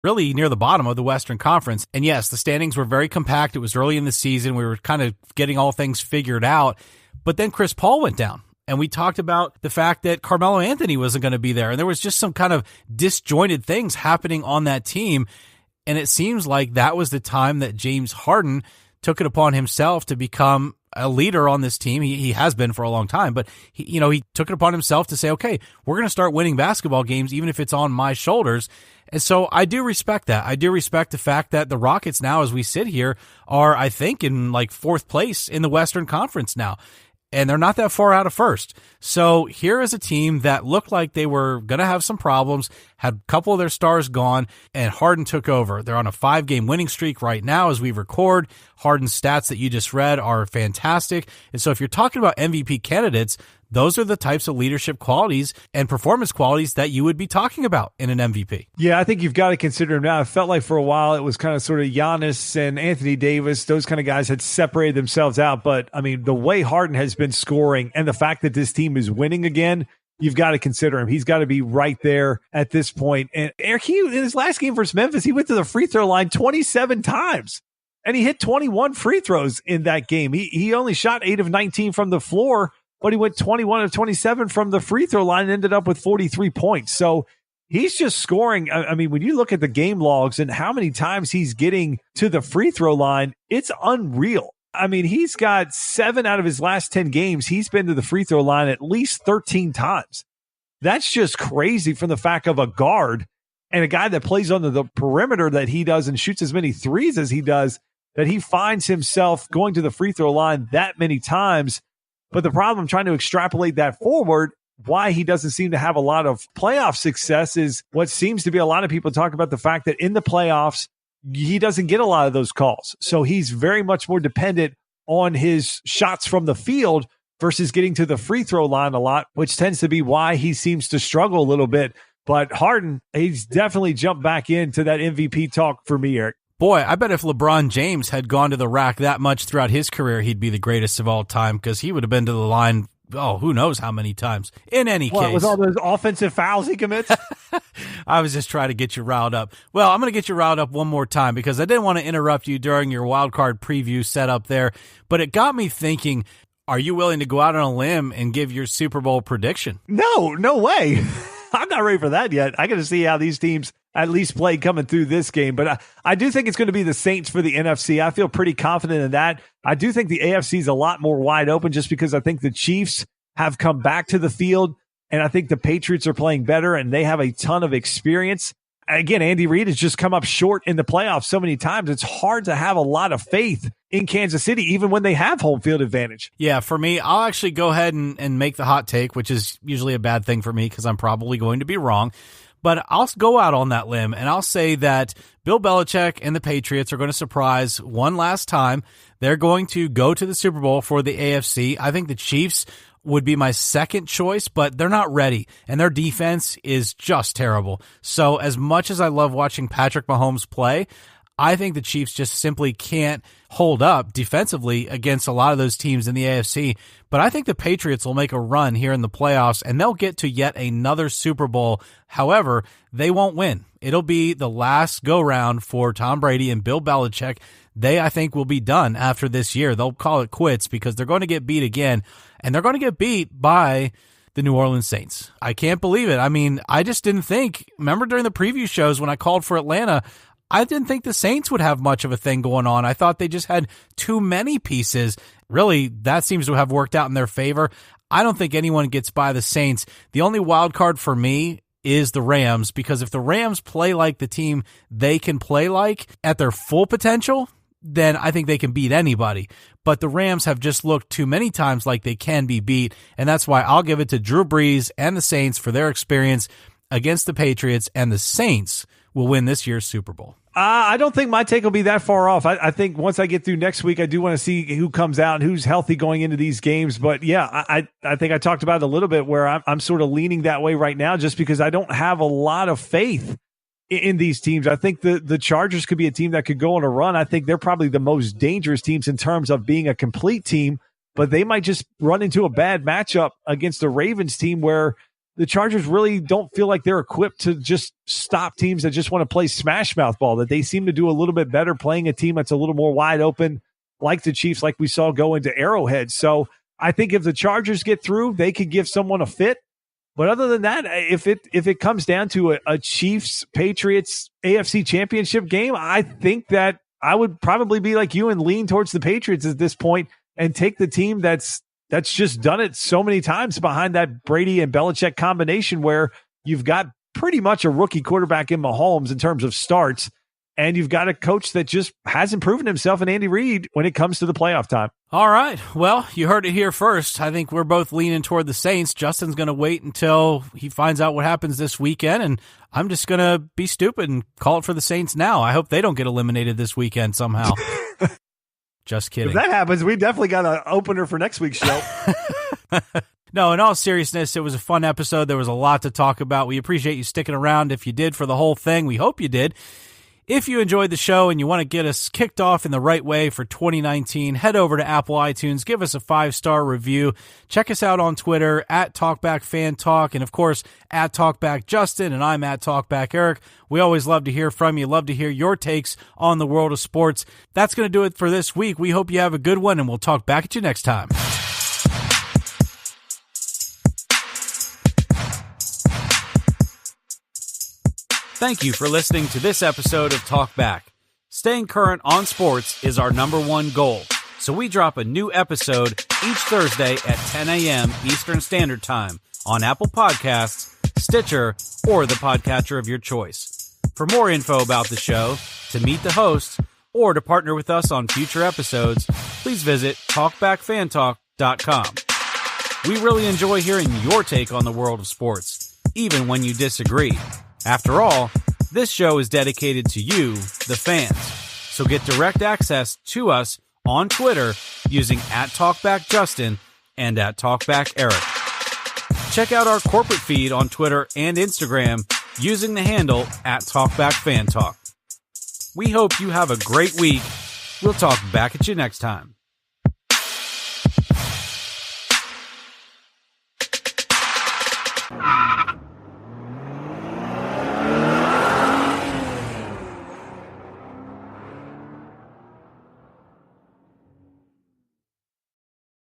really near the bottom of the Western Conference. And yes, the standings were very compact. It was early in the season. We were kind of getting all things figured out. But then Chris Paul went down. And we talked about the fact that Carmelo Anthony wasn't going to be there. And there was just some kind of disjointed things happening on that team. And it seems like that was the time that James Harden took it upon himself to become a leader on this team. He has been for a long time, but he took it upon himself to say, okay, we're going to start winning basketball games, even if it's on my shoulders. And so I do respect that. I do respect the fact that the Rockets now, as we sit here, are, I think, in like fourth place in the Western Conference now. And they're not that far out of first. So here is a team that looked like they were going to have some problems, had a couple of their stars gone, and Harden took over. They're on a 5-game winning streak right now as we record. Harden's stats that you just read are fantastic. And so if you're talking about MVP candidates, those are the types of leadership qualities and performance qualities that you would be talking about in an MVP. Yeah, I think you've got to consider him now. It felt like for a while it was kind of sort of Giannis and Anthony Davis. Those kind of guys had separated themselves out. But, I mean, the way Harden has been scoring and the fact that this team is winning again, you've got to consider him. He's got to be right there at this point. And Eric, in his last game versus Memphis, he went to the free throw line 27 times. And he hit 21 free throws in that game. He only shot 8 of 19 from the floor, but he went 21 of 27 from the free throw line and ended up with 43 points. So he's just scoring. I mean, when you look at the game logs and how many times he's getting to the free throw line, it's unreal. I mean, he's got 7 out of his last 10 games. He's been to the free throw line at least 13 times. That's just crazy from the fact of a guard and a guy that plays on the perimeter that he does and shoots as many threes as he does, that he finds himself going to the free throw line that many times. But the problem, trying to extrapolate that forward, why he doesn't seem to have a lot of playoff success is what seems to be a lot of people talk about the fact that in the playoffs, he doesn't get a lot of those calls. So he's very much more dependent on his shots from the field versus getting to the free throw line a lot, which tends to be why he seems to struggle a little bit. But Harden, he's definitely jumped back into that MVP talk for me, Eric. Boy, I bet if LeBron James had gone to the rack that much throughout his career, he'd be the greatest of all time, because he would have been to the line, who knows how many times. In any case. With all those offensive fouls he commits? I was just trying to get you riled up. Well, I'm going to get you riled up one more time, because I didn't want to interrupt you during your wild card preview setup there, but it got me thinking, are you willing to go out on a limb and give your Super Bowl prediction? No way. I'm not ready for that yet. I got to see how these teams at least play coming through this game. But I do think it's going to be the Saints for the NFC. I feel pretty confident in that. I do think the AFC is a lot more wide open, just because I think the Chiefs have come back to the field, and I think the Patriots are playing better, and they have a ton of experience. Again, Andy Reid has just come up short in the playoffs so many times. It's hard to have a lot of faith in Kansas City, even when they have home field advantage. Yeah, for me, I'll actually go ahead and make the hot take, which is usually a bad thing for me because I'm probably going to be wrong. But I'll go out on that limb, and I'll say that Bill Belichick and the Patriots are going to surprise one last time. They're going to go to the Super Bowl for the AFC. I think the Chiefs would be my second choice, but they're not ready, and their defense is just terrible. So as much as I love watching Patrick Mahomes play, I think the Chiefs just simply can't hold up defensively against a lot of those teams in the AFC. But I think the Patriots will make a run here in the playoffs, and they'll get to yet another Super Bowl. However, they won't win. It'll be the last go-round for Tom Brady and Bill Belichick. They, I think, will be done after this year. They'll call it quits because they're going to get beat again, and they're going to get beat by the New Orleans Saints. I can't believe it. I mean, I just didn't think, remember during the preview shows when I called for Atlanta, I didn't think the Saints would have much of a thing going on. I thought they just had too many pieces. Really, that seems to have worked out in their favor. I don't think anyone gets by the Saints. The only wild card for me is the Rams, because if the Rams play like the team they can play like at their full potential, then I think they can beat anybody. But the Rams have just looked too many times like they can be beat, and that's why I'll give it to Drew Brees and the Saints for their experience against the Patriots, and the Saints will win this year's Super Bowl. I don't think my take will be that far off. I think once I get through next week, I do want to see who comes out and who's healthy going into these games. But yeah, I think I talked about it a little bit where I'm sort of leaning that way right now, just because I don't have a lot of faith in these teams. I think the Chargers could be a team that could go on a run. I think they're probably the most dangerous teams in terms of being a complete team, but they might just run into a bad matchup against the Ravens team where the Chargers really don't feel like they're equipped to just stop teams that just want to play smash mouth ball, that they seem to do a little bit better playing a team that's a little more wide open, like the Chiefs, like we saw go into Arrowhead. So I think if the Chargers get through, they could give someone a fit. But other than that, if it comes down to a Chiefs-Patriots AFC Championship game, I think that I would probably be like you and lean towards the Patriots at this point and take the team that's just done it so many times behind that Brady and Belichick combination, where you've got pretty much a rookie quarterback in Mahomes in terms of starts, and you've got a coach that just hasn't proven himself in Andy Reid when it comes to the playoff time. All right. Well, you heard it here first. I think we're both leaning toward the Saints. Justin's going to wait until he finds out what happens this weekend, and I'm just going to be stupid and call it for the Saints now. I hope they don't get eliminated this weekend somehow. Just kidding. If that happens, we definitely got an opener for next week's show. No, in all seriousness, it was a fun episode. There was a lot to talk about. We appreciate you sticking around. If you did for the whole thing, we hope you did. If you enjoyed the show and you want to get us kicked off in the right way for 2019, head over to Apple iTunes, give us a 5-star review. Check us out on Twitter at TalkbackFanTalk, and of course at TalkbackJustin, and I'm at TalkbackEric. We always love to hear from you, love to hear your takes on the world of sports. That's going to do it for this week. We hope you have a good one, and we'll talk back at you next time. Thank you for listening to this episode of Talk Back. Staying current on sports is our #1 goal, so we drop a new episode each Thursday at 10 a.m. Eastern Standard Time on Apple Podcasts, Stitcher, or the podcatcher of your choice. For more info about the show, to meet the hosts, or to partner with us on future episodes, please visit TalkbackFanTalk.com. We really enjoy hearing your take on the world of sports, even when you disagree. After all, this show is dedicated to you, the fans. So get direct access to us on Twitter using @TalkbackJustin and @TalkbackEric. Check out our corporate feed on Twitter and Instagram using the handle @TalkbackFanTalk. We hope you have a great week. We'll talk back at you next time.